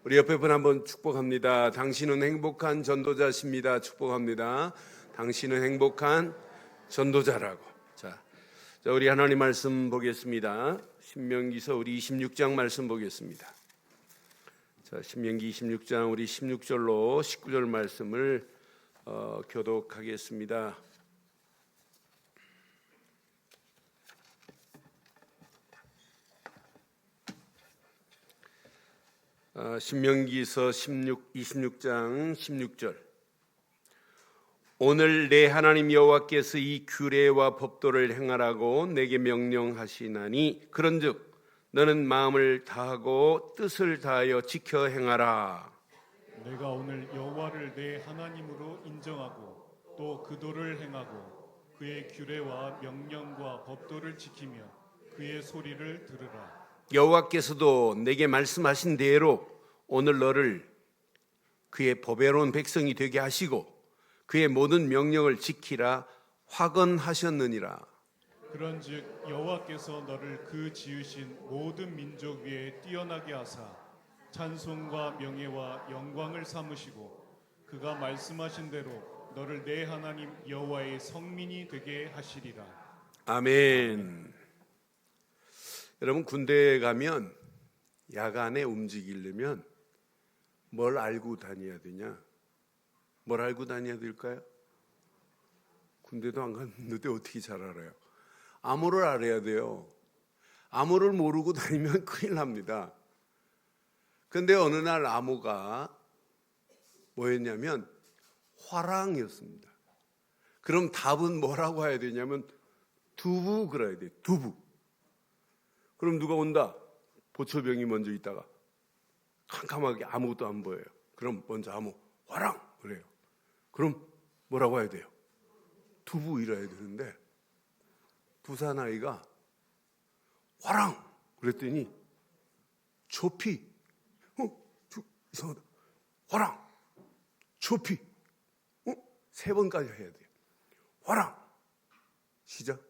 우리 옆에 분 한번 축복합니다. 당신은 행복한 전도자십니다. 축복합니다. 당신은 행복한 전도자라고. 자, 우리 하나님 말씀 보겠습니다. 신명기서 우리 26장 말씀 보겠습니다. 자, 신명기 26장 우리 16절로 19절 말씀을 교독하겠습니다. 신명기서 26장 16절. 오늘 내 하나님 여호와께서 이 규례와 법도를 행하라고 내게 명령하시나니 그런즉 너는 마음을 다하고 뜻을 다하여 지켜 행하라. 내가 오늘 여호와를 내 하나님으로 인정하고 또 그 도를 행하고 그의 규례와 명령과 법도를 지키며 그의 소리를 들으라. 여호와께서도 내게 말씀하신 대로 오늘 너를 그의 보배로운 백성이 되게 하시고 그의 모든 명령을 지키라 화건하셨느니라. 그런즉 여호와께서 너를 그 지으신 모든 민족 위에 뛰어나게 하사 찬송과 명예와 영광을 삼으시고 그가 말씀하신 대로 너를 내 하나님 여호와의 성민이 되게 하시리라. 아멘. 여러분, 군대에 가면 야간에 움직이려면 뭘 알고 다녀야 되냐? 뭘 알고 다녀야 될까요? 군대도 안 갔는데 어떻게 잘 알아요? 암호를 알아야 돼요. 암호를 모르고 다니면 큰일 납니다. 그런데 어느 날 암호가 뭐였냐면 화랑이었습니다. 그럼 답은 뭐라고 해야 되냐면 두부 그래야 돼요. 두부. 그럼 누가 온다? 보초병이 먼저 있다가 캄캄하게 아무것도 안 보여요. 그럼 먼저 암호 화랑 그래요. 그럼 뭐라고 해야 돼요? 두부 이래야 되는데 부산 아이가 화랑 그랬더니 조피 이상하다. 화랑 조피 3번까지 해야 돼요. 화랑 시작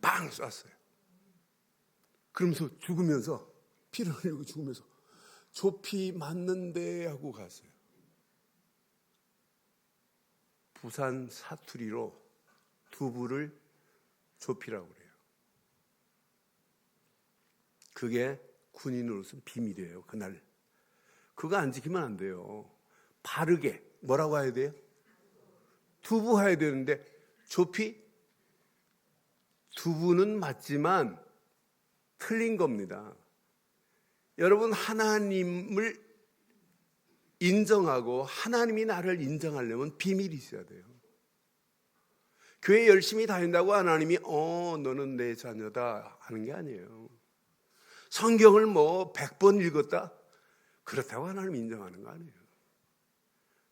빵 쐈어요. 그러면서 죽으면서 피를 흘리고 죽으면서 조피 맞는데 하고 갔어요. 부산 사투리로 두부를 조피라고 그래요. 그게 군인으로서는 비밀이에요. 그날 그거 안 지키면 안 돼요. 바르게 뭐라고 해야 돼요? 두부 해야 되는데 조피? 두부는 맞지만 틀린 겁니다. 여러분, 하나님을 인정하고 하나님이 나를 인정하려면 비밀이 있어야 돼요. 교회 열심히 다닌다고 하나님이 너는 내 자녀다 하는 게 아니에요. 성경을 100번 읽었다? 그렇다고 하나님 인정하는 거 아니에요.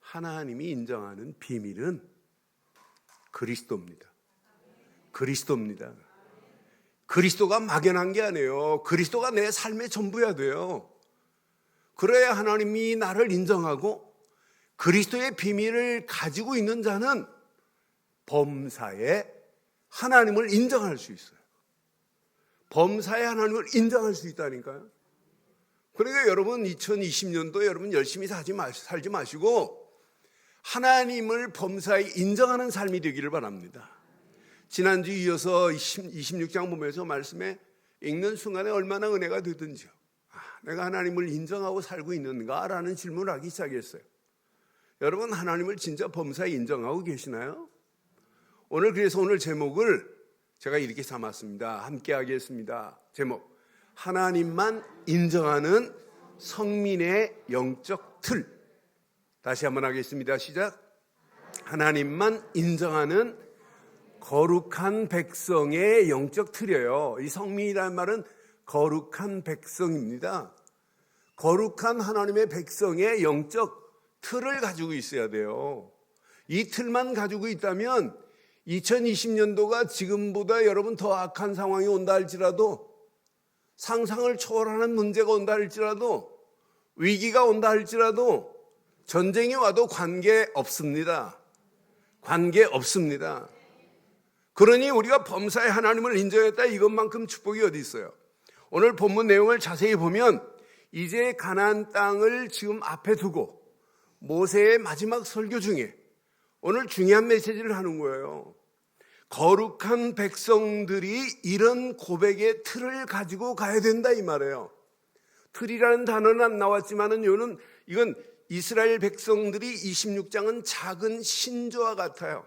하나님이 인정하는 비밀은 그리스도입니다. 그리스도입니다. 그리스도가 막연한 게 아니에요. 그리스도가 내 삶의 전부야 돼요. 그래야 하나님이 나를 인정하고 그리스도의 비밀을 가지고 있는 자는 범사에 하나님을 인정할 수 있어요. 범사에 하나님을 인정할 수 있다니까요. 그러니까 여러분 2020년도 여러분 열심히 살지 마시고 하나님을 범사에 인정하는 삶이 되기를 바랍니다. 지난주 이어서 26장 보면서 말씀에 읽는 순간에 얼마나 은혜가 되든지요. 내가 하나님을 인정하고 살고 있는가라는 질문을 하기 시작했어요. 여러분, 하나님을 진짜 범사에 인정하고 계시나요? 그래서 오늘 제목을 제가 이렇게 삼았습니다. 함께 하겠습니다. 제목, 하나님만 인정하는 성민의 영적 틀. 다시 한번 하겠습니다. 시작. 하나님만 인정하는 거룩한 백성의 영적 틀이에요. 이 성민이라는 말은 거룩한 백성입니다. 거룩한 하나님의 백성의 영적 틀을 가지고 있어야 돼요. 이 틀만 가지고 있다면 2020년도가 지금보다 여러분 더 악한 상황이 온다 할지라도, 상상을 초월하는 문제가 온다 할지라도, 위기가 온다 할지라도 전쟁이 와도 관계없습니다. 관계없습니다. 그러니 우리가 범사에 하나님을 인정했다, 이것만큼 축복이 어디 있어요? 오늘 본문 내용을 자세히 보면 이제 가나안 땅을 지금 앞에 두고 모세의 마지막 설교 중에 오늘 중요한 메시지를 하는 거예요. 거룩한 백성들이 이런 고백의 틀을 가지고 가야 된다 이 말이에요. 틀이라는 단어는 안 나왔지만은 이건 이스라엘 백성들이 26장은 작은 신조와 같아요.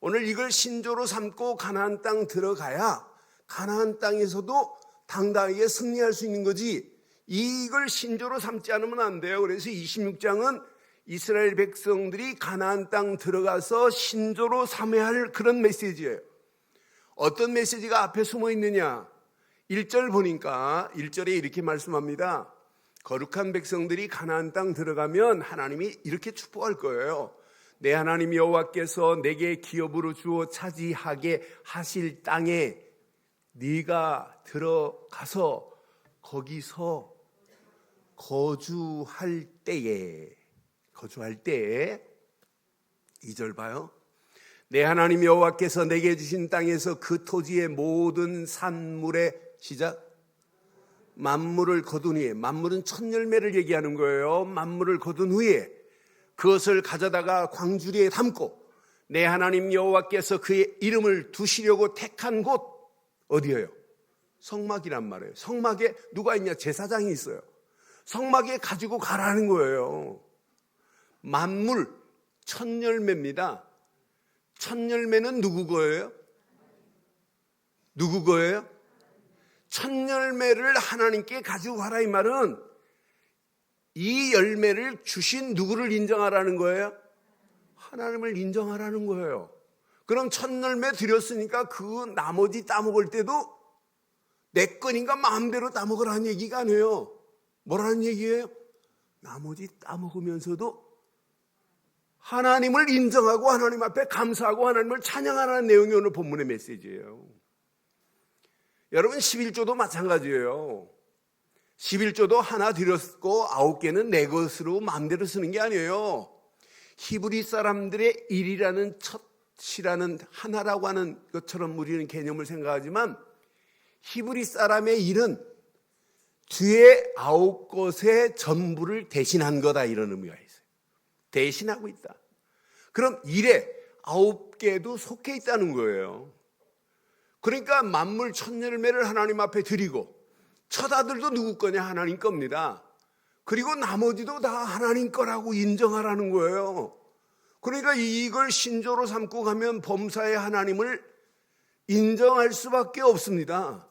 오늘 이걸 신조로 삼고 가나안 땅 들어가야 가나안 땅에서도 당당하게 승리할 수 있는 거지, 이걸 신조로 삼지 않으면 안 돼요. 그래서 26장은 이스라엘 백성들이 가나안 땅 들어가서 신조로 삼아야 할 그런 메시지예요. 어떤 메시지가 앞에 숨어 있느냐? 1절 보니까 1절에 이렇게 말씀합니다. 거룩한 백성들이 가나안 땅 들어가면 하나님이 이렇게 축복할 거예요. 내 하나님 여호와께서 내게 기업으로 주어 차지하게 하실 땅에 네가 들어가서 거기서 거주할 때에 2절 봐요. 내 하나님 여호와께서 내게 주신 땅에서 그 토지의 모든 산물의 시작 만물을 거둔 후에, 만물은 첫 열매를 얘기하는 거예요. 만물을 거둔 후에 그것을 가져다가 광주리에 담고 내 하나님 여호와께서 그의 이름을 두시려고 택한 곳 어디예요? 성막이란 말이에요. 성막에 누가 있냐? 제사장이 있어요. 성막에 가지고 가라는 거예요. 만물 첫 열매입니다. 첫 열매는 누구 거예요? 누구 거예요? 첫 열매를 하나님께 가지고 가라 이 말은 이 열매를 주신 누구를 인정하라는 거예요? 하나님을 인정하라는 거예요. 그럼 첫 열매 드렸으니까 그 나머지 따먹을 때도 내 거니까 마음대로 따먹으라는 얘기가 아니에요. 뭐라는 얘기예요? 나머지 따먹으면서도 하나님을 인정하고 하나님 앞에 감사하고 하나님을 찬양하라는 내용이 오늘 본문의 메시지예요. 여러분 11조도 마찬가지예요. 11조도 하나 드렸고 9개는 내 것으로 마음대로 쓰는 게 아니에요. 히브리 사람들의 일이라는 첫이라는 하나라고 하는 것처럼 우리는 개념을 생각하지만 히브리 사람의 일은 뒤에 9것의 전부를 대신한 거다 이런 의미가 있어요. 대신하고 있다. 그럼 일에 9개도 속해 있다는 거예요. 그러니까 만물 첫 열매를 하나님 앞에 드리고 첫 아들도 누구 거냐? 하나님 겁니다. 그리고 나머지도 다 하나님 거라고 인정하라는 거예요. 그러니까 이걸 신조로 삼고 가면 범사의 하나님을 인정할 수밖에 없습니다.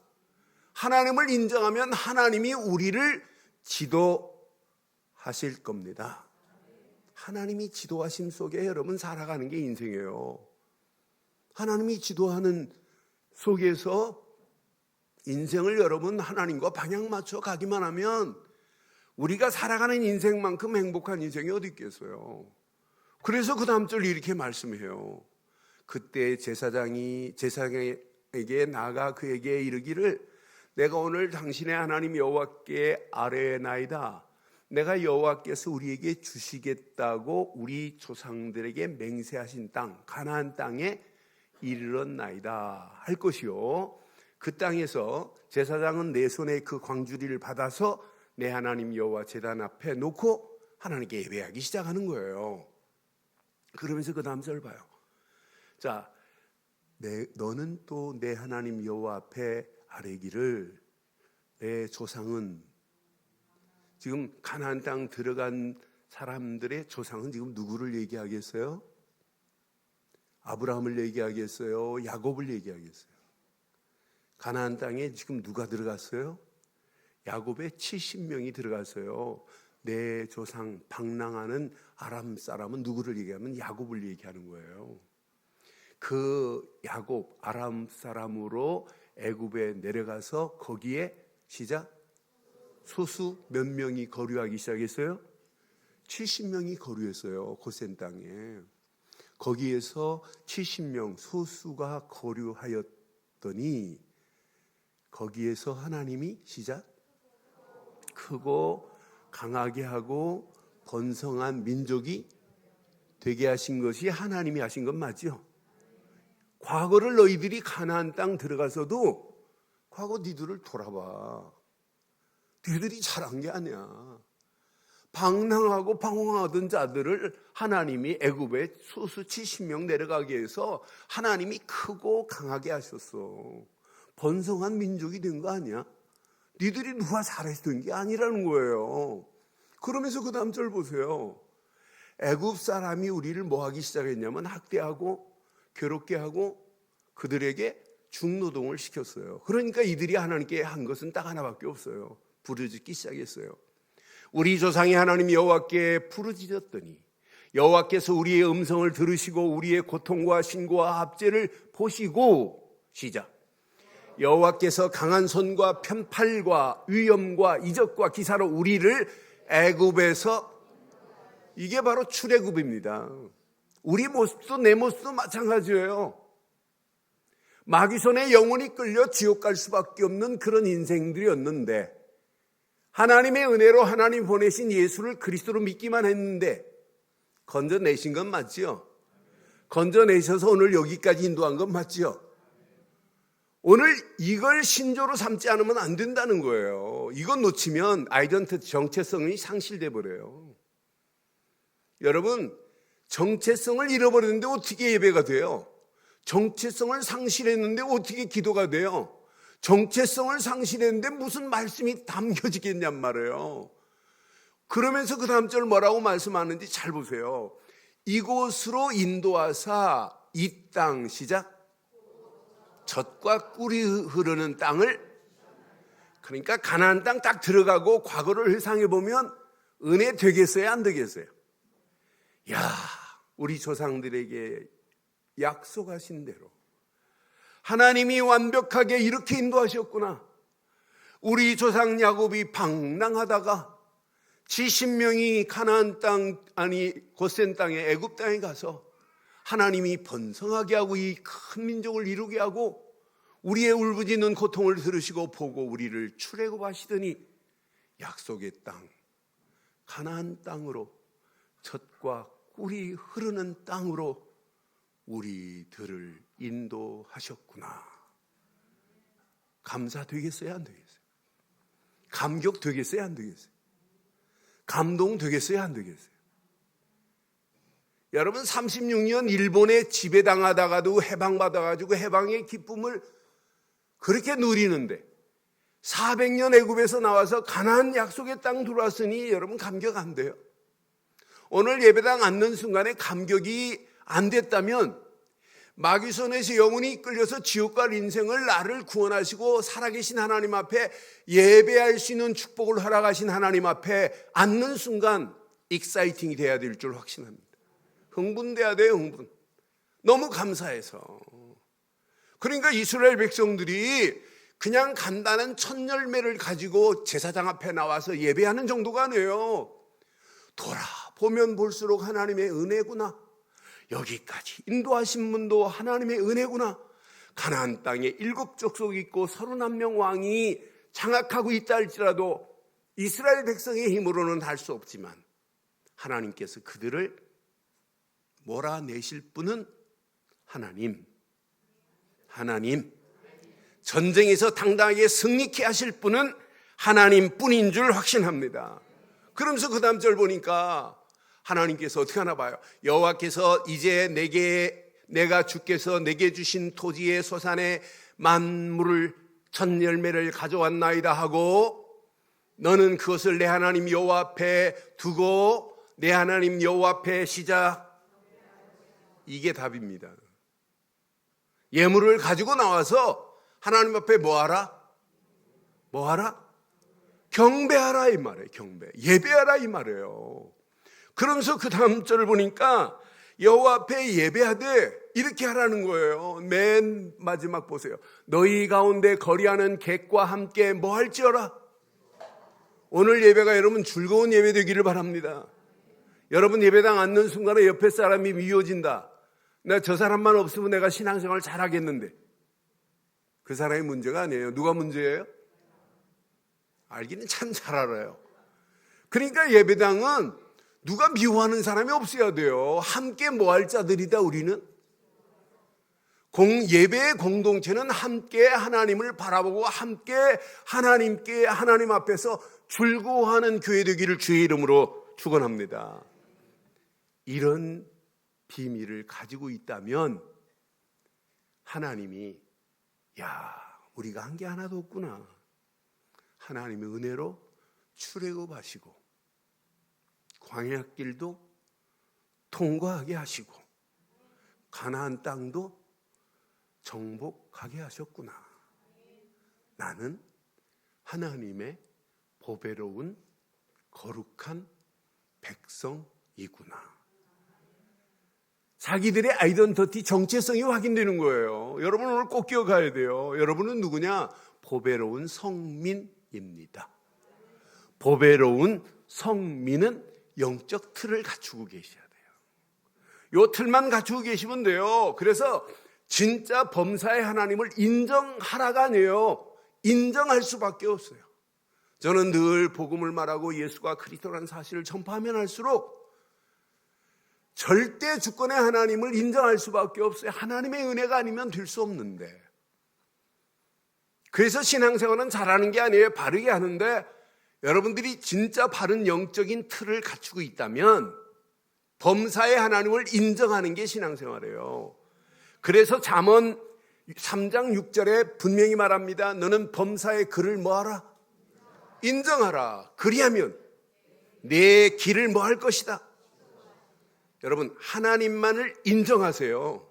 하나님을 인정하면 하나님이 우리를 지도하실 겁니다. 하나님이 지도하심 속에 여러분 살아가는 게 인생이에요. 하나님이 지도하는 속에서 인생을 여러분 하나님과 방향 맞춰 가기만 하면 우리가 살아가는 인생만큼 행복한 인생이 어디 있겠어요. 그래서 그 다음 절 이렇게 말씀해요. 그때 제사장에게 나아가 그에게 이르기를 내가 오늘 당신의 하나님 여호와께 아뢰나이다. 내가 여호와께서 우리에게 주시겠다고 우리 조상들에게 맹세하신 땅 가나안 땅에 이르렀나이다 할 것이요. 그 땅에서 제사장은 내 손에 그 광주리를 받아서 내 하나님 여호와 제단 앞에 놓고 하나님께 예배하기 시작하는 거예요. 그러면서 그 다음 절 봐요. 자, 너는 또 내 하나님 여호와 앞에 아뢰기를 내 조상은 지금 가나안 땅 들어간 사람들의 조상은 지금 누구를 얘기하겠어요? 아브라함을 얘기하겠어요? 야곱을 얘기하겠어요? 가나안 땅에 지금 누가 들어갔어요? 야곱의 70명이 들어갔어요. 내 조상 방랑하는 아람 사람은 누구를 얘기하면 야곱을 얘기하는 거예요. 그 야곱 아람 사람으로 애굽에 내려가서 거기에 시작 소수 몇 명이 거류하기 시작했어요? 70명이 거류했어요. 고센 땅에. 거기에서 70명 소수가 거류하였더니 거기에서 하나님이 시작 크고 강하게 하고 번성한 민족이 되게 하신 것이 하나님이 하신 건 맞죠? 과거를 너희들이 가나안 땅 들어가서도 과거 니들을 돌아봐. 니들이 잘한 게 아니야. 방랑하고 방황하던 자들을 하나님이 애굽에 소수 70명 내려가게 해서 하나님이 크고 강하게 하셨어. 번성한 민족이 된 거 아니야? 니들이 누가 잘했던 게 아니라는 거예요. 그러면서 그 다음 절 보세요. 애굽 사람이 우리를 뭐 하기 시작했냐면 학대하고 괴롭게 하고 그들에게 중노동을 시켰어요. 그러니까 이들이 하나님께 한 것은 딱 하나밖에 없어요. 부르짖기 시작했어요. 우리 조상이 하나님 여호와께 부르짖었더니 여호와께서 우리의 음성을 들으시고 우리의 고통과 신고와 합제를 보시고 시작. 여호와께서 강한 손과 편팔과 위엄과 이적과 기사로 우리를 애굽에서, 이게 바로 출애굽입니다. 우리 모습도 내 모습도 마찬가지예요. 마귀손에 영원히 끌려 지옥 갈 수밖에 없는 그런 인생들이었는데 하나님의 은혜로 하나님 보내신 예수를 그리스도로 믿기만 했는데 건져내신 건 맞지요? 건져내셔서 오늘 여기까지 인도한 건 맞지요? 오늘 이걸 신조로 삼지 않으면 안 된다는 거예요. 이건 놓치면 아이덴티티 정체성이 상실돼 버려요. 여러분, 정체성을 잃어버렸는데 어떻게 예배가 돼요? 정체성을 상실했는데 어떻게 기도가 돼요? 정체성을 상실했는데 무슨 말씀이 담겨지겠냔 말이에요. 그러면서 그 다음 절 뭐라고 말씀하는지 잘 보세요. 이곳으로 인도하사 이 땅 시작. 젖과 꿀이 흐르는 땅을, 그러니까 가나안 땅 딱 들어가고 과거를 회상해 보면 은혜 되겠어요, 안 되겠어요? 야, 우리 조상들에게 약속하신 대로 하나님이 완벽하게 이렇게 인도하셨구나. 우리 조상 야곱이 방랑하다가 70명이 가나안 땅, 아니 고센 땅에 애굽 땅에 가서 하나님이 번성하게 하고 이 큰 민족을 이루게 하고 우리의 울부짖는 고통을 들으시고 보고 우리를 출애굽하시더니 약속의 땅 가나안 땅으로 젖과 꿀이 흐르는 땅으로 우리들을 인도하셨구나. 감사되겠어요, 안 되겠어요? 감격되겠어요, 안 되겠어요? 감동되겠어요, 안 되겠어요? 여러분, 36년 일본에 지배당하다가도 해방받아가지고 해방의 기쁨을 그렇게 누리는데 400년 애굽에서 나와서 가나안 약속의 땅 들어왔으니 여러분 감격 안 돼요? 오늘 예배당 앉는 순간에 감격이 안 됐다면 마귀 손에서 영혼이 끌려서 지옥 갈 인생을 나를 구원하시고 살아계신 하나님 앞에 예배할 수 있는 축복을 허락하신 하나님 앞에 앉는 순간 익사이팅이 돼야 될 줄 확신합니다. 흥분돼야 돼요, 흥분. 너무 감사해서. 그러니까 이스라엘 백성들이 그냥 간단한 첫 열매를 가지고 제사장 앞에 나와서 예배하는 정도가 아니에요. 돌아보면 볼수록 하나님의 은혜구나. 여기까지 인도하신 분도 하나님의 은혜구나. 가나안 땅에 7족속이 있고 31명 왕이 장악하고 있다 할지라도 이스라엘 백성의 힘으로는 할 수 없지만 하나님께서 그들을 몰아내실 분은 하나님. 전쟁에서 당당하게 승리케 하실 분은 하나님뿐인 줄 확신합니다. 그러면서 그 다음 절 보니까 하나님께서 어떻게 하나 봐요. 여호와께서 이제 내가 주께서 내게 주신 토지의 소산의 만물을 첫 열매를 가져왔나이다 하고 너는 그것을 내 하나님 여호와 앞에 두고 내 하나님 여호와 앞에 시작. 이게 답입니다. 예물을 가지고 나와서 하나님 앞에 뭐하라? 경배하라 이 말이에요. 경배. 예배하라 이 말이에요. 그러면서 그 다음 절을 보니까 여호와 앞에 예배하되 이렇게 하라는 거예요. 맨 마지막 보세요. 너희 가운데 거리하는 객과 함께 뭐 할지어라. 오늘 예배가 여러분 즐거운 예배 되기를 바랍니다. 여러분 예배당 앉는 순간에 옆에 사람이 미워진다. 나 저 사람만 없으면 내가 신앙생활 잘하겠는데. 그 사람의 문제가 아니에요. 누가 문제예요? 알기는 참 잘 알아요. 그러니까 예배당은 누가 미워하는 사람이 없어야 돼요. 함께 뭐 할 자들이다 우리는. 예배의 공동체는 함께 하나님을 바라보고 함께 하나님 앞에서 즐거워하는 교회 되기를 주의 이름으로 축원합니다. 이런 비밀을 가지고 있다면 하나님이 우리가 한 게 하나도 없구나. 하나님의 은혜로 출애굽하시고 광야길도 통과하게 하시고 가나안 땅도 정복하게 하셨구나. 나는 하나님의 보배로운 거룩한 백성이구나. 자기들의 아이덴티티, 정체성이 확인되는 거예요. 여러분 오늘 꼭 기억해야 돼요. 여러분은 누구냐? 보배로운 성민입니다. 보배로운 성민은 영적 틀을 갖추고 계셔야 돼요. 요 틀만 갖추고 계시면 돼요. 그래서 진짜 범사의 하나님을 인정하라가 아니에요. 인정할 수밖에 없어요. 저는 늘 복음을 말하고 예수가 그리스도라는 사실을 전파하면 할수록 절대 주권의 하나님을 인정할 수밖에 없어요. 하나님의 은혜가 아니면 될 수 없는데. 그래서 신앙생활은 잘하는 게 아니에요. 바르게 하는데 여러분들이 진짜 바른 영적인 틀을 갖추고 있다면 범사의 하나님을 인정하는 게 신앙생활이에요. 그래서 잠언 3장 6절에 분명히 말합니다. 너는 범사의 그를 뭐하라? 인정하라. 그리하면 내 길을 뭐 할 것이다? 여러분 하나님만을 인정하세요.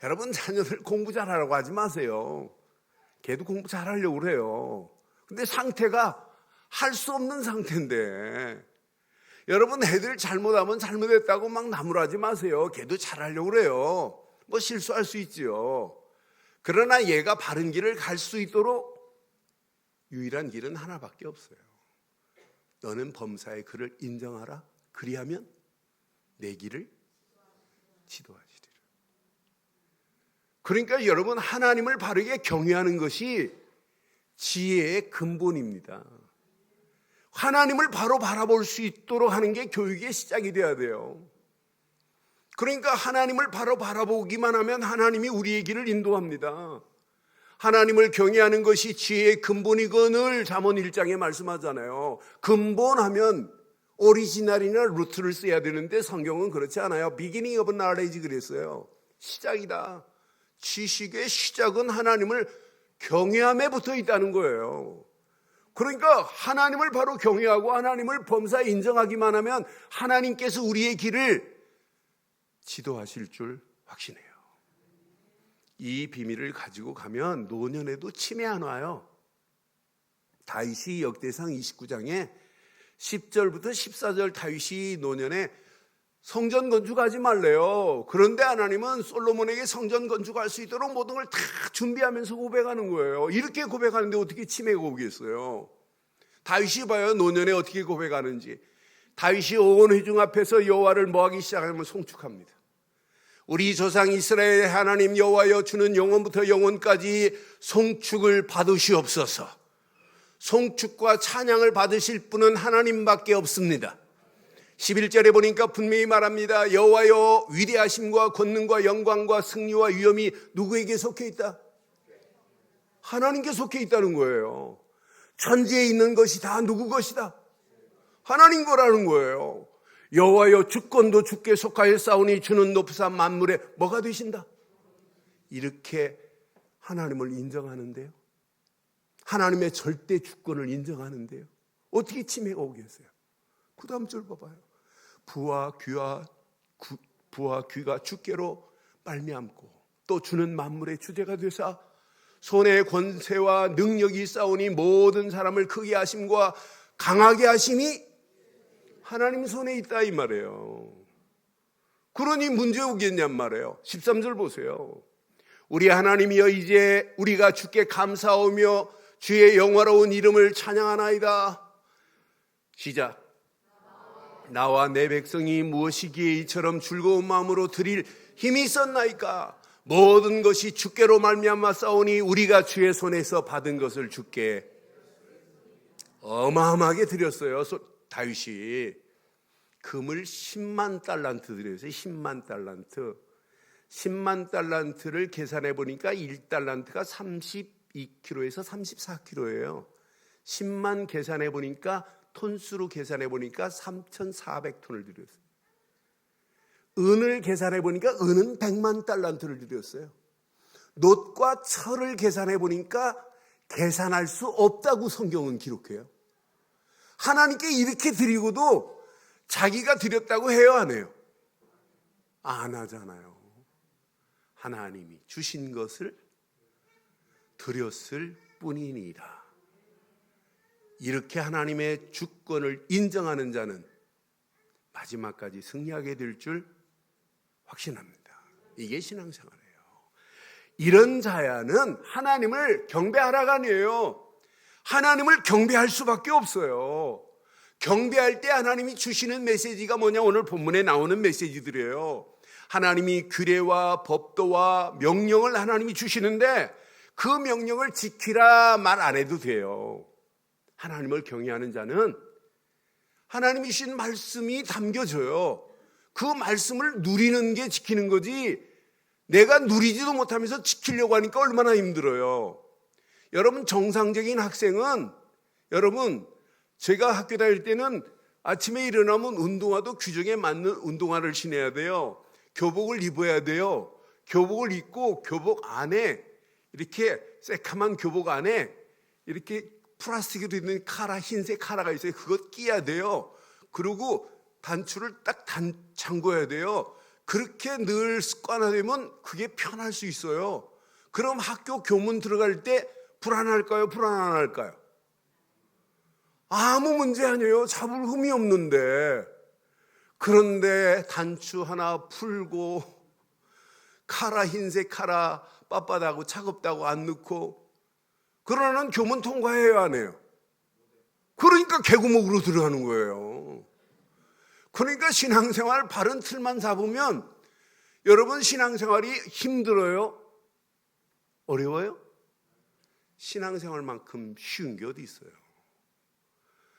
여러분 자녀들 공부 잘하라고 하지 마세요. 걔도 공부 잘하려고 그래요. 근데 상태가 할 수 없는 상태인데 여러분 애들 잘못하면 잘못했다고 막 나무라지 마세요. 걔도 잘하려고 그래요. 뭐 실수할 수 있지요. 그러나 얘가 바른 길을 갈 수 있도록 유일한 길은 하나밖에 없어요. 너는 범사의 그를 인정하라. 그리하면 내 길을 지도하시리라. 그러니까 여러분 하나님을 바르게 경외하는 것이 지혜의 근본입니다. 하나님을 바로 바라볼 수 있도록 하는 게 교육의 시작이 돼야 돼요. 그러니까 하나님을 바로 바라보기만 하면 하나님이 우리의 길을 인도합니다. 하나님을 경외하는 것이 지혜의 근본이거늘 잠언 1장에 말씀하잖아요. 근본하면 오리지널이나 루트를 써야 되는데 성경은 그렇지 않아요. Beginning of knowledge 그랬어요. 시작이다. 지식의 시작은 하나님을 경외함에 붙어 있다는 거예요. 그러니까 하나님을 바로 경외하고 하나님을 범사에 인정하기만 하면 하나님께서 우리의 길을 지도하실 줄 확신해요. 이 비밀을 가지고 가면 노년에도 치매 안 와요. 다윗이 역대상 29장에 10절부터 14절 다윗이 노년에 성전 건축하지 말래요. 그런데 하나님은 솔로몬에게 성전 건축할 수 있도록 모든 걸 다 준비하면서 고백하는 거예요. 이렇게 고백하는데 어떻게 치매가 오겠어요? 다윗이 봐요. 노년에 어떻게 고백하는지. 다윗이 온 회중 앞에서 여호와를 뭐하기 시작하면 송축합니다. 우리 조상 이스라엘의 하나님 여호와여, 주는 영원부터 영원까지 송축을 받으시옵소서. 송축과 찬양을 받으실 분은 하나님밖에 없습니다. 11절에 보니까 분명히 말합니다. 여호와여, 위대하심과 권능과 영광과 승리와 위엄이 누구에게 속해 있다? 하나님께 속해 있다는 거예요. 천지에 있는 것이 다 누구 것이다? 하나님 거라는 거예요. 여호와여, 주권도 주께 속하여 싸우니 주는 높으사 만물에 뭐가 되신다? 이렇게 하나님을 인정하는데요. 하나님의 절대 주권을 인정하는데요. 어떻게 치매가 오겠어요? 그 다음 절 봐봐요. 부와 귀가 주께로 말미암고 또 주는 만물의 주제가 되사 손에 권세와 능력이 있사오니 모든 사람을 크게 하심과 강하게 하심이 하나님 손에 있다 이 말이에요. 그러니 문제 오겠냔 말이에요. 13절 보세요. 우리 하나님이여, 이제 우리가 주께 감사하며 주의 영화로운 이름을 찬양하나이다. 시작. 나와 내 백성이 무엇이기에 이처럼 즐거운 마음으로 드릴 힘이 있었나이까. 모든 것이 주께로 말미암아 싸우니 우리가 주의 손에서 받은 것을 주께 어마어마하게 드렸어요. 다윗이 금을 10만 달란트 드렸어요. 10만 달란트. 10만 달란트를 계산해 보니까 1달란트가 32kg에서 34kg예요. 10만 계산해 보니까 톤수로 계산해 보니까 3,400톤을 들였어요. 은을 계산해 보니까 은은 100만 달란트를 들였어요. 놋과 철을 계산해 보니까 계산할 수 없다고 성경은 기록해요. 하나님께 이렇게 드리고도 자기가 드렸다고 해요, 안 해요? 안 하잖아요. 하나님이 주신 것을 드렸을 뿐이니라. 이렇게 하나님의 주권을 인정하는 자는 마지막까지 승리하게 될 줄 확신합니다. 이게 신앙생활이에요. 이런 자야는 하나님을 경배하라가 아니에요. 하나님을 경배할 수밖에 없어요. 경배할 때 하나님이 주시는 메시지가 뭐냐? 오늘 본문에 나오는 메시지들이에요. 하나님이 규례와 법도와 명령을 하나님이 주시는데 그 명령을 지키라 말 안 해도 돼요. 하나님을 경외하는 자는 하나님이 주신 말씀이 담겨져요. 그 말씀을 누리는 게 지키는 거지, 내가 누리지도 못하면서 지키려고 하니까 얼마나 힘들어요. 여러분, 정상적인 학생은, 여러분, 제가 학교 다닐 때는 아침에 일어나면 운동화도 규정에 맞는 운동화를 신어야 돼요. 교복을 입어야 돼요. 교복을 입고 교복 안에 이렇게 새카만 교복 안에 이렇게 플라스틱으로 있는 카라, 흰색 카라가 있어요. 그것 끼야 돼요. 그리고 단추를 딱 잠궈야 돼요. 그렇게 늘 습관화되면 그게 편할 수 있어요. 그럼 학교 교문 들어갈 때 불안할까요? 불안 안 할까요? 아무 문제 아니에요. 잡을 흠이 없는데. 그런데 단추 하나 풀고 카라, 흰색 카라 빳빳하고 차갑다고 안 넣고, 그러나는 교문 통과해야 하네요. 그러니까 개구멍으로 들어가는 거예요. 그러니까 신앙생활 바른 틀만 잡으면, 여러분, 신앙생활이 힘들어요? 어려워요? 신앙생활만큼 쉬운 게 어디 있어요?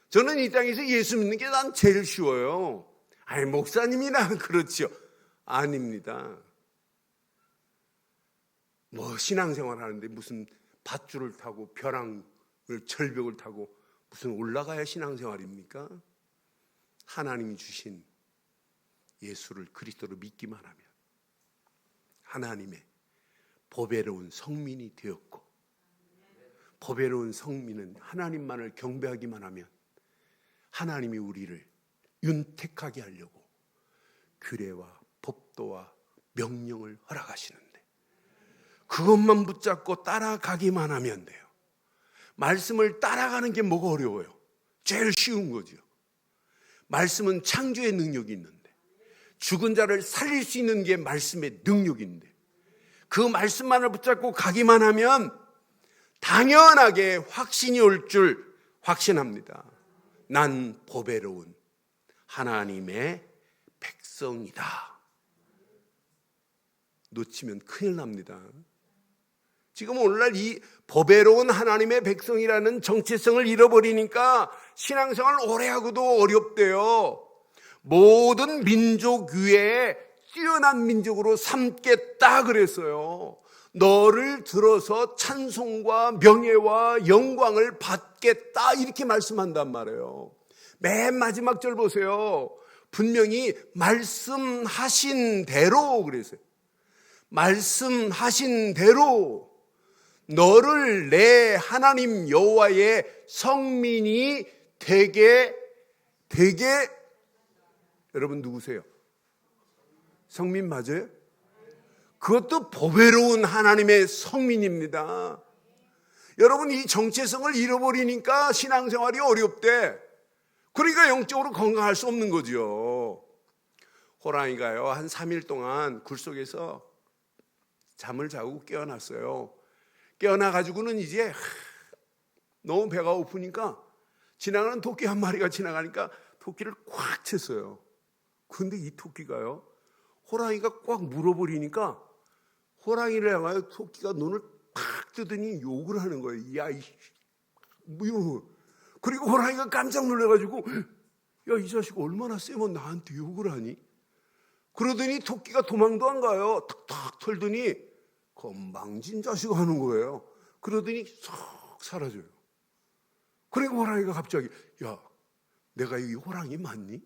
저는 이 땅에서 예수 믿는 게 난 제일 쉬워요. 아니, 목사님이나 그렇지요. 아닙니다. 뭐 신앙생활 하는데 무슨 밧줄을 타고 벼랑을, 절벽을 타고 무슨 올라가야 신앙생활입니까? 하나님이 주신 예수를, 그리스도를 믿기만 하면 하나님의 보배로운 성민이 되었고, 보배로운 성민은 하나님만을 경배하기만 하면 하나님이 우리를 윤택하게 하려고 규례와 법도와 명령을 허락하시는데, 그것만 붙잡고 따라가기만 하면 돼요. 말씀을 따라가는 게 뭐가 어려워요? 제일 쉬운 거죠. 말씀은 창조의 능력이 있는데, 죽은 자를 살릴 수 있는 게 말씀의 능력인데, 그 말씀만을 붙잡고 가기만 하면 당연하게 확신이 올 줄 확신합니다. 난 보배로운 하나님의 백성이다. 놓치면 큰일 납니다. 지금 오늘날 이 보배로운 하나님의 백성이라는 정체성을 잃어버리니까 신앙생활 오래 하고도 어렵대요. 모든 민족 위에 뛰어난 민족으로 삼겠다 그랬어요. 너를 들어서 찬송과 명예와 영광을 받겠다, 이렇게 말씀한단 말이에요. 맨 마지막 절 보세요. 분명히 말씀하신 대로 그랬어요. 말씀하신 대로 너를 내 하나님 여호와의 성민이 되게. 여러분 누구세요? 성민 맞아요? 그것도 보배로운 하나님의 성민입니다. 여러분, 이 정체성을 잃어버리니까 신앙생활이 어렵대. 그러니까 영적으로 건강할 수 없는 거죠. 호랑이가요, 한 3일 동안 굴 속에서 잠을 자고 깨어났어요. 깨어나가지고는 이제 너무 배가 고프니까 지나가는 토끼 한 마리가 지나가니까 토끼를 꽉 챘어요. 근데 이 토끼가요, 호랑이가 꽉 물어버리니까 호랑이를 향하여 토끼가 눈을 팍 뜨더니 욕을 하는 거예요. 야, 뭐 이런 거. 그리고 호랑이가 깜짝 놀라가지고, 야, 이 자식 얼마나 세면 나한테 욕을 하니? 그러더니 토끼가 도망도 안 가요. 탁탁 털더니 건방진 자식 하는 거예요. 그러더니 싹 사라져요. 그리고 호랑이가 갑자기, 야, 내가 이 호랑이 맞니?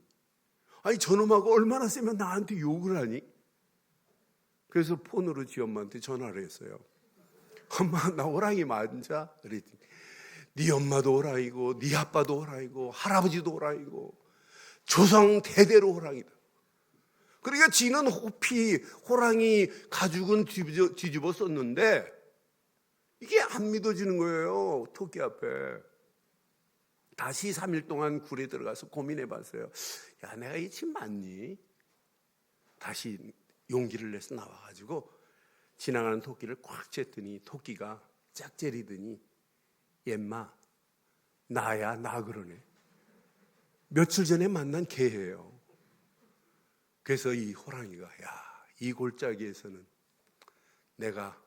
아니 저놈하고 얼마나 세면 나한테 욕을 하니? 그래서 폰으로 지 엄마한테 전화를 했어요. 엄마, 나 호랑이 맞아? 그랬더니 네 엄마도 호랑이고 네 아빠도 호랑이고 할아버지도 호랑이고 조상 대대로 호랑이다. 그러니까 지는 호피 호랑이 가죽은 뒤집어 썼는데 이게 안 믿어지는 거예요. 토끼 앞에. 다시 3일 동안 굴에 들어가서 고민해 봤어요. 야, 내가 이 집 맞니? 다시 용기를 내서 나와가지고 지나가는 토끼를 꽉 쬐더니 토끼가 짝재리더니 얘마 나야 나 그러네. 며칠 전에 만난 개예요. 그래서 이 호랑이가 이 골짜기에서는 내가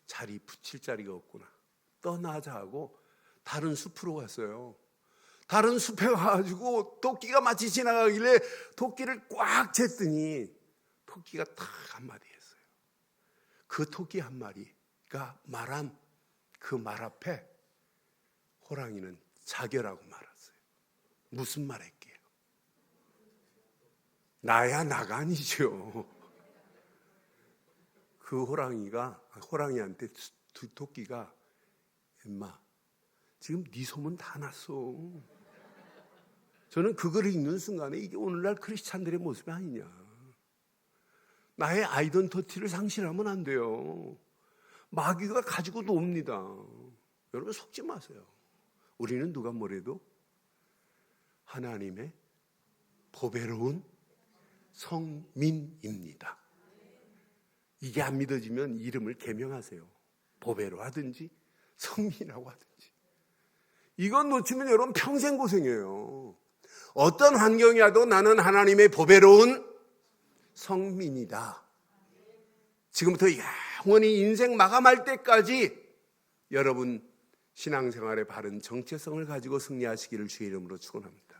자리 붙일 자리가 없구나. 떠나자 하고 다른 숲으로 갔어요. 다른 숲에 가가지고 토끼가 마치 지나가길래 토끼를 꽉 쟀더니 토끼가 딱 한마디 했어요. 그 토끼 한 마리가 말한 그 말 앞에 호랑이는 자결하고 말았어요. 무슨 말 할게요? 나야 나가 아니죠. 그 호랑이한테 토끼가 엄마 지금 네 소문 다 났어. 저는 그거를 읽는 순간에 이게 오늘날 크리스찬들의 모습이 아니냐. 나의 아이덴티티를 상실하면 안 돼요. 마귀가 가지고 놉니다. 여러분 속지 마세요. 우리는 누가 뭐래도 하나님의 보배로운 성민입니다. 이게 안 믿어지면 이름을 개명하세요. 보배로 하든지 성민이라고 하든지. 이건 놓치면 여러분 평생 고생해요. 어떤 환경이 와도 나는 하나님의 보배로운 성민이다. 지금부터 영원히 인생 마감할 때까지 여러분 신앙생활의 바른 정체성을 가지고 승리하시기를 주의 이름으로 축원합니다.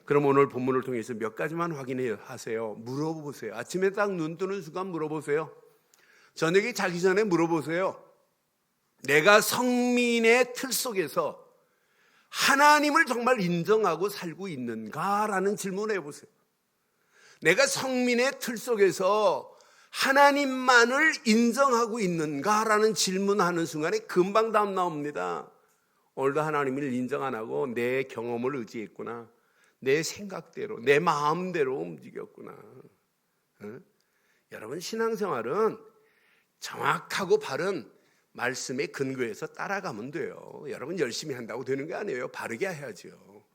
그럼 오늘 본문을 통해서 몇 가지만 확인하세요. 물어보세요. 아침에 딱 눈 뜨는 순간 물어보세요. 저녁에 자기 전에 물어보세요. 내가 성민의 틀 속에서 하나님을 정말 인정하고 살고 있는가라는 질문을 해보세요. 내가 성민의 틀 속에서 하나님만을 인정하고 있는가라는 질문하는 순간에 금방 답 나옵니다. 오늘도 하나님을 인정 안 하고 내 경험을 의지했구나. 내 생각대로, 내 마음대로 움직였구나. 여러분 신앙생활은 정확하고 바른 말씀의 근거에서 따라가면 돼요. 여러분 열심히 한다고 되는 게 아니에요. 바르게 해야죠.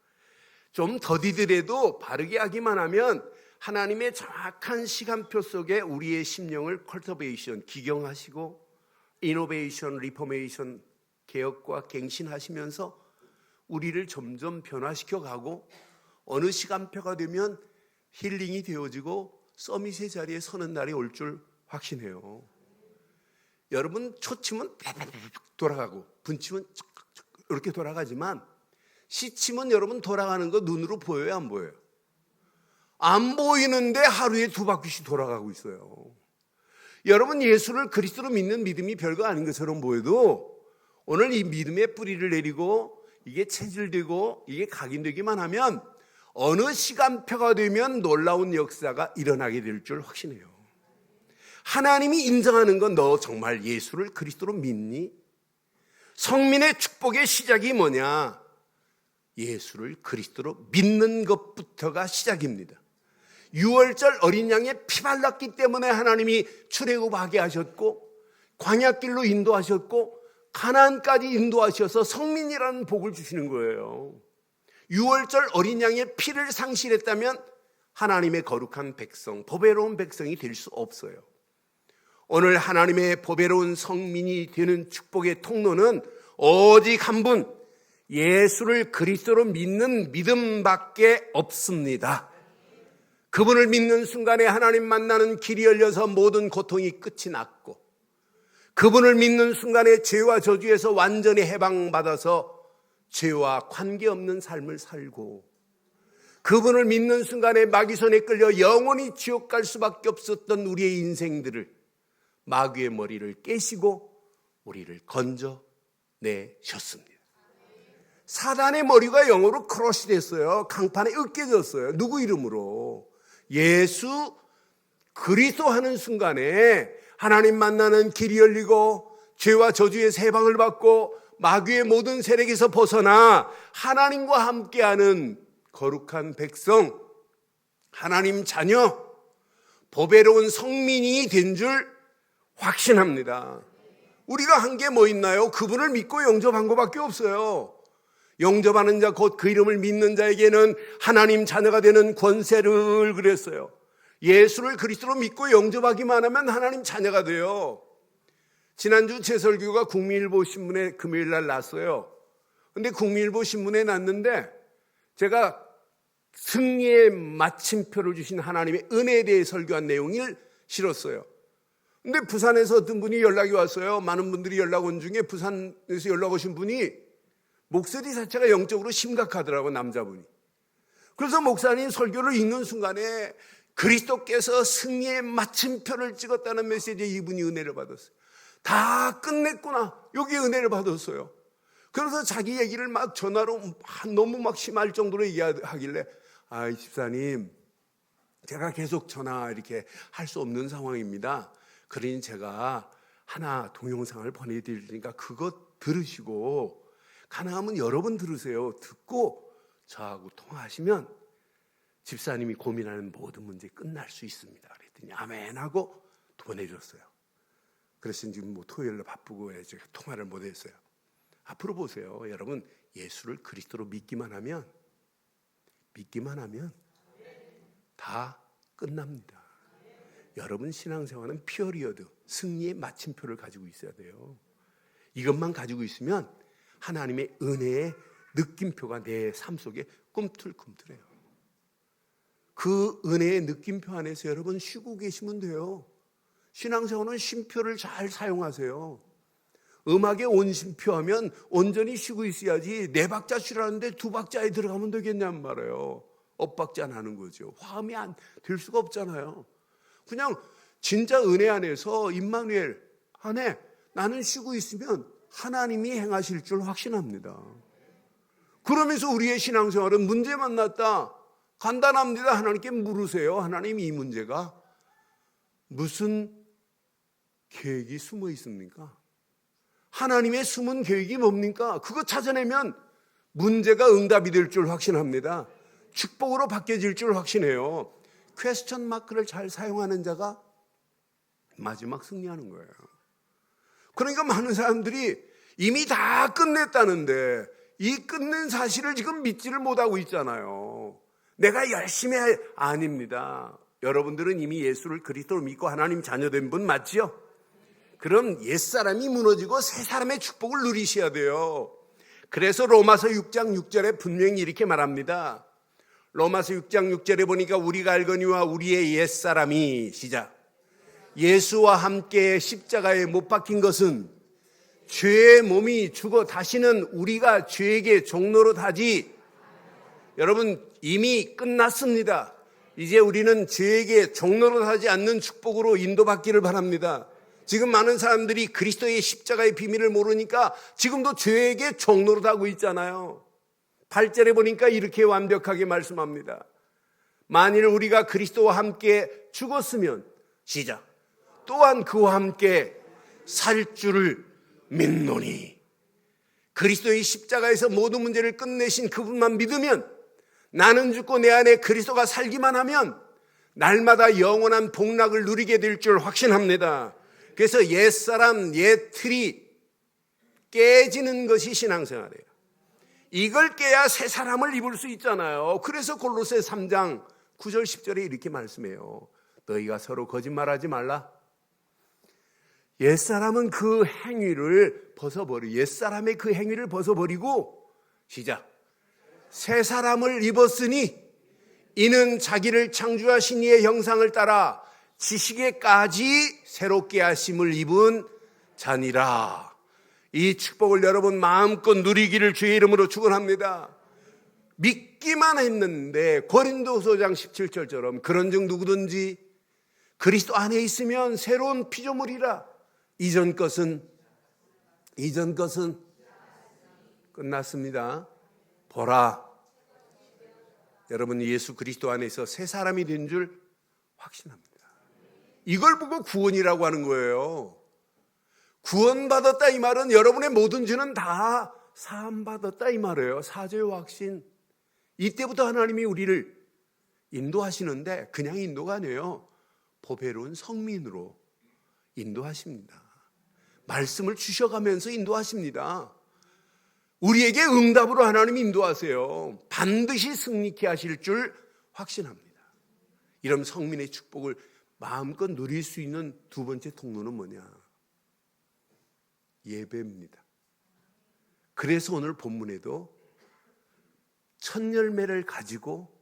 좀 더디더라도 바르게 하기만 하면 하나님의 정확한 시간표 속에 우리의 심령을 컬터베이션, 기경하시고 이노베이션, 리포메이션, 개혁과 갱신하시면서 우리를 점점 변화시켜가고 어느 시간표가 되면 힐링이 되어지고 서밋의 자리에 서는 날이 올 줄 확신해요. 여러분 초치면 돌아가고 분치면 이렇게 돌아가지만 시치면 여러분 돌아가는 거 눈으로 보여요, 안 보여요? 안 보이는데 하루에 2바퀴씩 돌아가고 있어요. 여러분 예수를 그리스도로 믿는 믿음이 별거 아닌 것처럼 보여도 오늘 이 믿음의 뿌리를 내리고 이게 체질되고 이게 각인되기만 하면 어느 시간표가 되면 놀라운 역사가 일어나게 될 줄 확신해요. 하나님이 인정하는 건 너 정말 예수를 그리스도로 믿니? 성민의 축복의 시작이 뭐냐? 예수를 그리스도로 믿는 것부터가 시작입니다. 6월절 어린 양의 피 발랐기 때문에 하나님이 출애굽하게 하셨고 광야길로 인도하셨고 가나안까지 인도하셔서 성민이라는 복을 주시는 거예요. 6월절 어린 양의 피를 상실했다면 하나님의 거룩한 백성, 보배로운 백성이 될 수 없어요. 오늘 하나님의 보배로운 성민이 되는 축복의 통로는 오직 한 분, 예수를 그리스도로 믿는 믿음밖에 없습니다. 그분을 믿는 순간에 하나님 만나는 길이 열려서 모든 고통이 끝이 났고, 그분을 믿는 순간에 죄와 저주에서 완전히 해방받아서 죄와 관계없는 삶을 살고, 그분을 믿는 순간에 마귀 손에 끌려 영원히 지옥 갈 수밖에 없었던 우리의 인생들을 마귀의 머리를 깨시고 우리를 건져내셨습니다. 사단의 머리가 영어로 크러시 됐어요. 강판에 으깨졌어요. 누구 이름으로? 예수 그리스도 하는 순간에 하나님 만나는 길이 열리고 죄와 저주의 세방을 받고 마귀의 모든 세력에서 벗어나 하나님과 함께하는 거룩한 백성, 하나님 자녀, 보배로운 성민이 된 줄 확신합니다. 우리가 한 게 뭐 있나요? 그분을 믿고 영접한 것밖에 없어요. 영접하는 자, 곧 그 이름을 믿는 자에게는 하나님 자녀가 되는 권세를 그랬어요. 예수를 그리스도로 믿고 영접하기만 하면 하나님 자녀가 돼요. 지난주 제 설교가 국민일보 신문에 금요일 날 났어요. 근데 국민일보 신문에 났는데 제가 승리의 마침표를 주신 하나님의 은혜에 대해 설교한 내용을 실었어요. 근데 부산에서 어떤 분이 연락이 왔어요. 많은 분들이 연락 온 중에 부산에서 연락 오신 분이 목소리 자체가 영적으로 심각하더라고, 남자분이. 그래서 목사님 설교를 읽는 순간에 그리스도께서 승리의 마침표를 찍었다는 메시지에 이분이 은혜를 받았어요. 다 끝냈구나. 여기 은혜를 받았어요. 그래서 자기 얘기를 막 전화로 너무 막 심할 정도로 얘기하길래, 아, 집사님, 제가 계속 전화 이렇게 할 수 없는 상황입니다. 그러니 제가 하나 동영상을 보내드릴 테니까 그거 들으시고 가능하면 여러 번 들으세요. 듣고 저하고 통화하시면 집사님이 고민하는 모든 문제 끝날 수 있습니다. 그랬더니 아멘 하고 보내줬어요. 그래서 지금 뭐 토요일로 바쁘고 제가 통화를 못했어요. 앞으로 보세요. 여러분, 예수를 그리스도로 믿기만 하면 다 끝납니다. 여러분 신앙생활은 피어리어드, 승리의 마침표를 가지고 있어야 돼요. 이것만 가지고 있으면 하나님의 은혜의 느낌표가 내 삶 속에 꿈틀꿈틀해요. 그 은혜의 느낌표 안에서 여러분 쉬고 계시면 돼요. 신앙생활은 쉼표를 잘 사용하세요. 음악에 온쉼표 하면 온전히 쉬고 있어야지 4박자 쉬라는데 2박자에 들어가면 되겠냔 말이에요. 엇박자 나는 거죠. 화음이 안 될 수가 없잖아요. 그냥 진짜 은혜 안에서 임마누엘 안에 나는 쉬고 있으면 하나님이 행하실 줄 확신합니다. 그러면서 우리의 신앙생활은 문제 만났다. 간단합니다. 하나님께 물으세요. 하나님, 이 문제가 무슨 계획이 숨어 있습니까? 하나님의 숨은 계획이 뭡니까? 그거 찾아내면 문제가 응답이 될 줄 확신합니다. 축복으로 바뀌어질 줄 확신해요. 퀘스천 마크를 잘 사용하는 자가 마지막 승리하는 거예요. 그러니까 많은 사람들이 이미 다 끝냈다는데 이 끝낸 사실을 지금 믿지를 못하고 있잖아요. 내가 열심히 아닙니다. 여러분들은 이미 예수를 그리스도로 믿고 하나님 자녀된 분 맞지요? 그럼 옛사람이 무너지고 새 사람의 축복을 누리셔야 돼요. 그래서 로마서 6장 6절에 분명히 이렇게 말합니다. 로마서 6장 6절에 보니까 우리가 알거니와 우리의 옛사람이 시작. 예수와 함께 십자가에 못 박힌 것은 죄의 몸이 죽어 다시는 우리가 죄에게 종노릇 하지. 여러분, 이미 끝났습니다. 이제 우리는 죄에게 종노릇 하지 않는 축복으로 인도받기를 바랍니다. 지금 많은 사람들이 그리스도의 십자가의 비밀을 모르니까 지금도 죄에게 종노릇 하고 있잖아요. 8절에 보니까 이렇게 완벽하게 말씀합니다. 만일 우리가 그리스도와 함께 죽었으면 시작. 또한 그와 함께 살 줄을 믿노니. 그리스도의 십자가에서 모든 문제를 끝내신 그분만 믿으면, 나는 죽고 내 안에 그리스도가 살기만 하면 날마다 영원한 복락을 누리게 될 줄 확신합니다. 그래서 옛사람, 옛 틀이 깨지는 것이 신앙생활이에요. 이걸 깨야 새 사람을 입을 수 있잖아요. 그래서 골로새 3장 9절 10절에 이렇게 말씀해요. 너희가 서로 거짓말하지 말라. 옛사람은 그 행위를 옛사람의 그 행위를 벗어버리고 시작. 새 사람을 입었으니 이는 자기를 창조하신 이의 형상을 따라 지식에까지 새롭게 하심을 입은 자니라. 이 축복을 여러분 마음껏 누리기를 주의 이름으로 축원합니다. 믿기만 했는데 고린도서장 17절처럼 그런즉 누구든지 그리스도 안에 있으면 새로운 피조물이라. 이전 것은 끝났습니다. 보라, 여러분 예수 그리스도 안에서 새 사람이 된 줄 확신합니다. 이걸 보고 구원이라고 하는 거예요. 구원받았다 이 말은 여러분의 모든 죄는 다 사함받았다 이 말이에요. 사죄의 확신. 이때부터 하나님이 우리를 인도하시는데 그냥 인도가 아니에요. 보배로운 성민으로 인도하십니다. 말씀을 주셔가면서 인도하십니다. 우리에게 응답으로 하나님이 인도하세요. 반드시 승리케 하실 줄 확신합니다. 이런 성민의 축복을 마음껏 누릴 수 있는 두 번째 통로는 뭐냐? 예배입니다. 그래서 오늘 본문에도 첫 열매를 가지고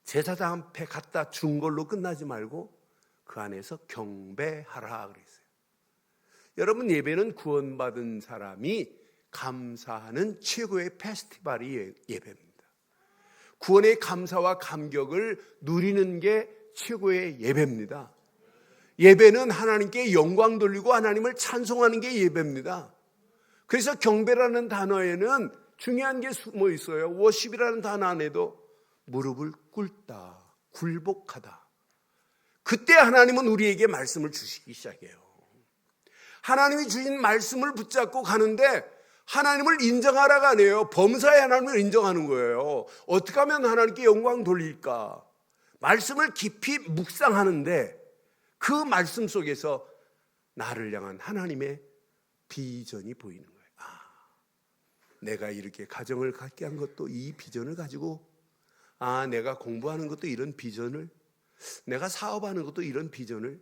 제사장 앞에 갖다 준 걸로 끝나지 말고 그 안에서 경배하라 그랬어요. 여러분 예배는 구원받은 사람이 감사하는 최고의 페스티벌이 예배입니다. 구원의 감사와 감격을 누리는 게 최고의 예배입니다. 예배는 하나님께 영광 돌리고 하나님을 찬송하는 게 예배입니다. 그래서 경배라는 단어에는 중요한 게 숨어 있어요. 워십이라는 단어 안에도 무릎을 꿇다, 굴복하다. 그때 하나님은 우리에게 말씀을 주시기 시작해요. 하나님이 주신 말씀을 붙잡고 가는데 하나님을 인정하라가 아니에요. 범사에 하나님을 인정하는 거예요. 어떻게 하면 하나님께 영광 돌릴까? 말씀을 깊이 묵상하는데 그 말씀 속에서 나를 향한 하나님의 비전이 보이는 거예요. 내가 이렇게 가정을 갖게 한 것도 이 비전을 가지고, 내가 공부하는 것도 이런 비전을, 내가 사업하는 것도 이런 비전을,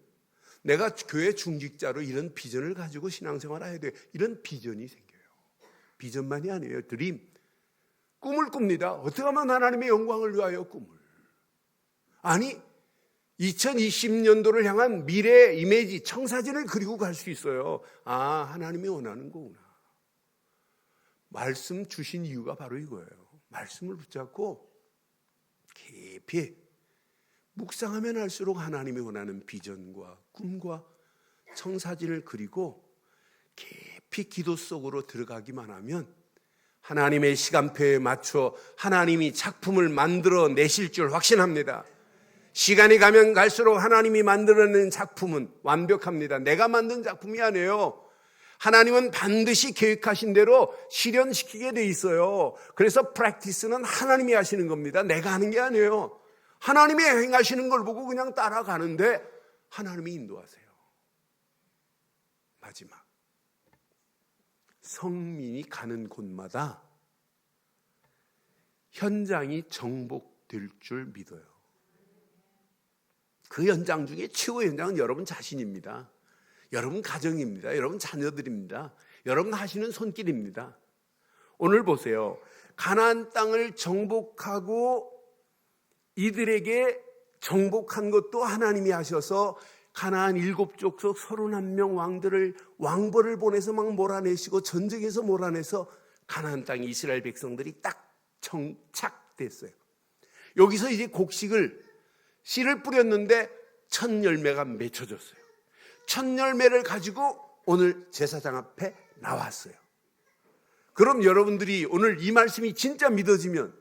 내가 교회 중직자로 이런 비전을 가지고 신앙생활을 해야 돼. 이런 비전이 생겨요. 비전만이 아니에요. 드림, 꿈을 꿉니다. 어떻게 하면 하나님의 영광을 위하여 꿈을. 아니 2020년도를 향한 미래의 이미지, 청사진을 그리고 갈 수 있어요. 하나님이 원하는 거구나. 말씀 주신 이유가 바로 이거예요. 말씀을 붙잡고 깊이 묵상하면 할수록 하나님이 원하는 비전과 꿈과 청사진을 그리고 깊이 기도 속으로 들어가기만 하면 하나님의 시간표에 맞춰 하나님이 작품을 만들어 내실 줄 확신합니다. 시간이 가면 갈수록 하나님이 만들어낸 작품은 완벽합니다. 내가 만든 작품이 아니에요. 하나님은 반드시 계획하신 대로 실현시키게 돼 있어요. 그래서 프랙티스는 하나님이 하시는 겁니다. 내가 하는 게 아니에요. 하나님이 행하시는 걸 보고 그냥 따라가는데 하나님이 인도하세요. 마지막, 성민이 가는 곳마다 현장이 정복될 줄 믿어요. 그 현장 중에 최고 현장은 여러분 자신입니다. 여러분 가정입니다. 여러분 자녀들입니다. 여러분 하시는 손길입니다. 오늘 보세요. 가나안 땅을 정복하고 이들에게 정복한 것도 하나님이 하셔서 가나안 7족속 31명 왕들을 왕벌을 보내서 막 몰아내시고 전쟁에서 몰아내서 가나안 땅에 이스라엘 백성들이 딱 정착됐어요. 여기서 이제 곡식을 씨를 뿌렸는데 첫 열매가 맺혀졌어요. 첫 열매를 가지고 오늘 제사장 앞에 나왔어요. 그럼 여러분들이 오늘 이 말씀이 진짜 믿어지면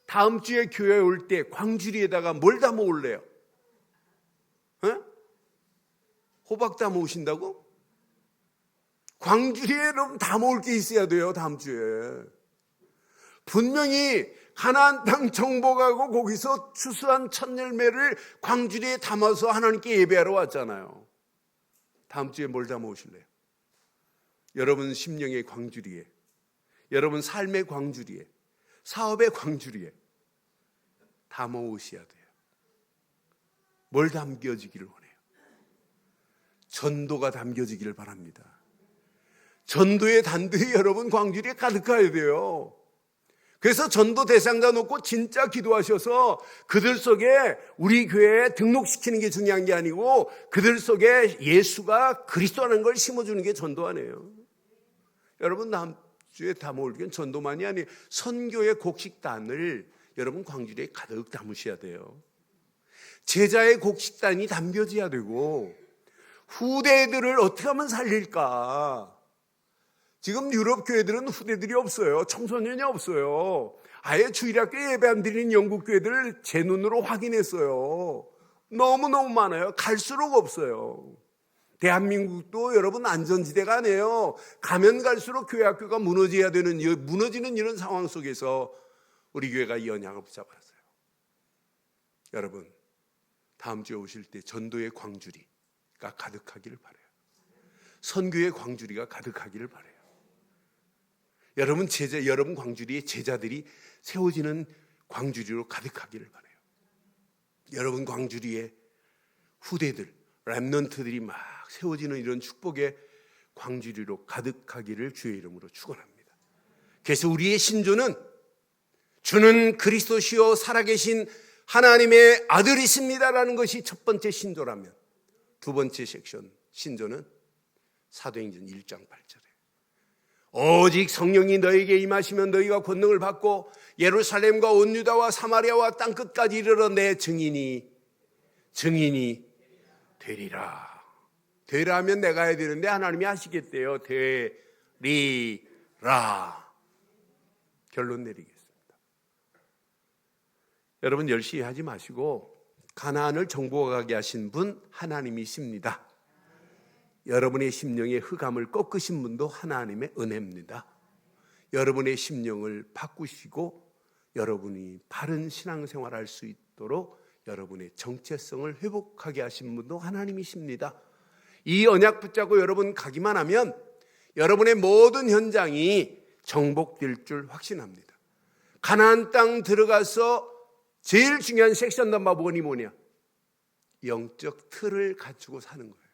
다음 주에 교회에 올 때 광주리에다가 뭘 담아 올래요? 호박 담아 오신다고? 광주리에 여러분 담아 올 게 있어야 돼요. 다음 주에 분명히 가나안 땅 정복하고 거기서 추수한 첫 열매를 광주리에 담아서 하나님께 예배하러 왔잖아요. 다음 주에 뭘 담아 오실래요? 여러분 심령의 광주리에, 여러분 삶의 광주리에, 사업의 광주리에 담아 오셔야 돼요. 뭘 담겨지기를 원해요? 전도가 담겨지기를 바랍니다. 전도의 단들이 여러분 광주리에 가득해야 돼요. 그래서 전도 대상자 놓고 진짜 기도하셔서 그들 속에 우리 교회에 등록시키는 게 중요한 게 아니고 그들 속에 예수가 그리스도라는 걸 심어주는 게 전도 아니에요. 여러분 다음 주에 담아올 게 전도만이 아니에요. 선교의 곡식단을 여러분 광주리에 가득 담으셔야 돼요. 제자의 곡식단이 담겨져야 되고 후대들을 어떻게 하면 살릴까? 지금 유럽 교회들은 후대들이 없어요. 청소년이 없어요. 아예 주일학교 예배 안 드리는 영국 교회들을 제 눈으로 확인했어요. 너무너무 많아요. 갈수록 없어요. 대한민국도 여러분 안전지대가 아니에요. 가면 갈수록 교회 학교가 무너져야 되는, 무너지는 이런 상황 속에서 우리 교회가 이 언약을 붙잡았어요. 여러분, 다음 주에 오실 때 전도의 광주리가 가득하기를 바라요. 선교의 광주리가 가득하기를 바라요. 여러분 광주리의 제자들이 세워지는 광주리로 가득하기를 바라요. 여러분 광주리의 후대들, 렘넌트들이 막 세워지는 이런 축복의 광주리로 가득하기를 주의 이름으로 축원합니다. 그래서 우리의 신조는 주는 그리스도시요 살아계신 하나님의 아들이십니다라는 것이 첫 번째 신조라면, 두 번째 섹션 신조는 사도행전 1장 8절에 오직 성령이 너에게 임하시면 너희가 권능을 받고 예루살렘과 온 유다와 사마리아와 땅끝까지 이르러 내 증인이 되리라. 되라면 내가 해야 되는데 하나님이 하시겠대요. 되리라. 결론 내리겠습니다. 여러분 열심히 하지 마시고 가나안을 정복하게 하신 분 하나님이십니다. 여러분의 심령의 흑암을 꺾으신 분도 하나님의 은혜입니다. 여러분의 심령을 바꾸시고 여러분이 바른 신앙생활을 할 수 있도록 여러분의 정체성을 회복하게 하신 분도 하나님이십니다. 이 언약 붙잡고 여러분 가기만 하면 여러분의 모든 현장이 정복될 줄 확신합니다. 가나안 땅 들어가서 제일 중요한 섹션 넘버 1이 뭐냐? 영적 틀을 갖추고 사는 거예요.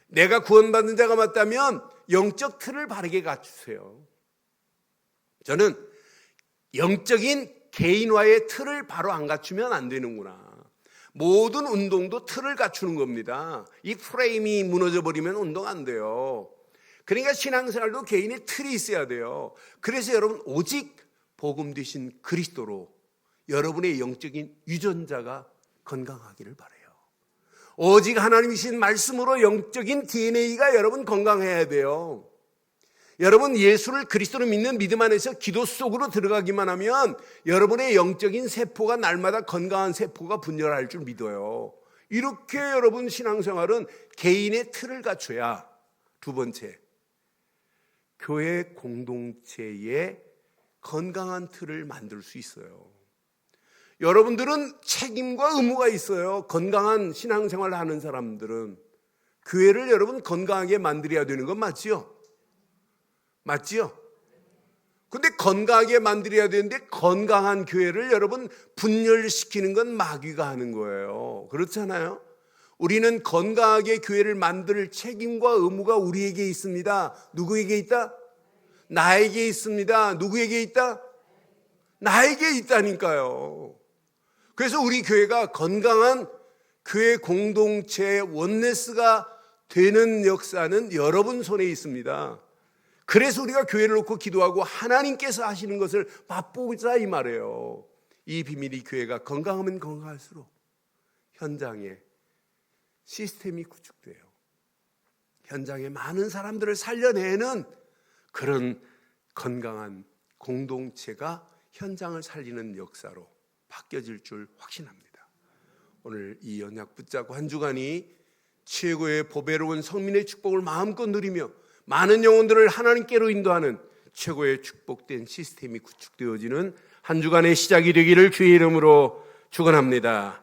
내가 구원받은 자가 맞다면 영적 틀을 바르게 갖추세요. 저는 영적인 개인화의 틀을 바로 안 갖추면 안 되는구나. 모든 운동도 틀을 갖추는 겁니다. 이 프레임이 무너져 버리면 운동 안 돼요. 그러니까 신앙생활도 개인의 틀이 있어야 돼요. 그래서 여러분 오직 복음 되신 그리스도로 여러분의 영적인 유전자가 건강하기를 바라요. 오직 하나님이신 말씀으로 영적인 DNA가 여러분 건강해야 돼요. 여러분 예수를 그리스도로 믿는 믿음 안에서 기도 속으로 들어가기만 하면 여러분의 영적인 세포가 날마다 건강한 세포가 분열할 줄 믿어요. 이렇게 여러분 신앙생활은 개인의 틀을 갖춰야, 두 번째, 교회 공동체의 건강한 틀을 만들 수 있어요. 여러분들은 책임과 의무가 있어요. 건강한 신앙생활을 하는 사람들은 교회를 여러분 건강하게 만들어야 되는 건 맞지요? 맞지요? 근데 건강하게 만들어야 되는데 건강한 교회를 여러분 분열시키는 건 마귀가 하는 거예요. 그렇잖아요? 우리는 건강하게 교회를 만들 책임과 의무가 우리에게 있습니다. 누구에게 있다? 나에게 있습니다. 누구에게 있다? 나에게 있다니까요. 그래서 우리 교회가 건강한 교회 공동체 원네스가 되는 역사는 여러분 손에 있습니다. 그래서 우리가 교회를 놓고 기도하고 하나님께서 하시는 것을 맛보자 이 말이에요. 이 비밀이 교회가 건강하면 건강할수록 현장에 시스템이 구축돼요. 현장에 많은 사람들을 살려내는 그런 건강한 공동체가 현장을 살리는 역사로 바뀌어질 줄 확신합니다. 오늘 이 언약 붙잡고 한 주간이 최고의 보배로운 성민의 축복을 마음껏 누리며 많은 영혼들을 하나님께로 인도하는 최고의 축복된 시스템이 구축되어지는 한 주간의 시작이 되기를 주의 이름으로 축원합니다.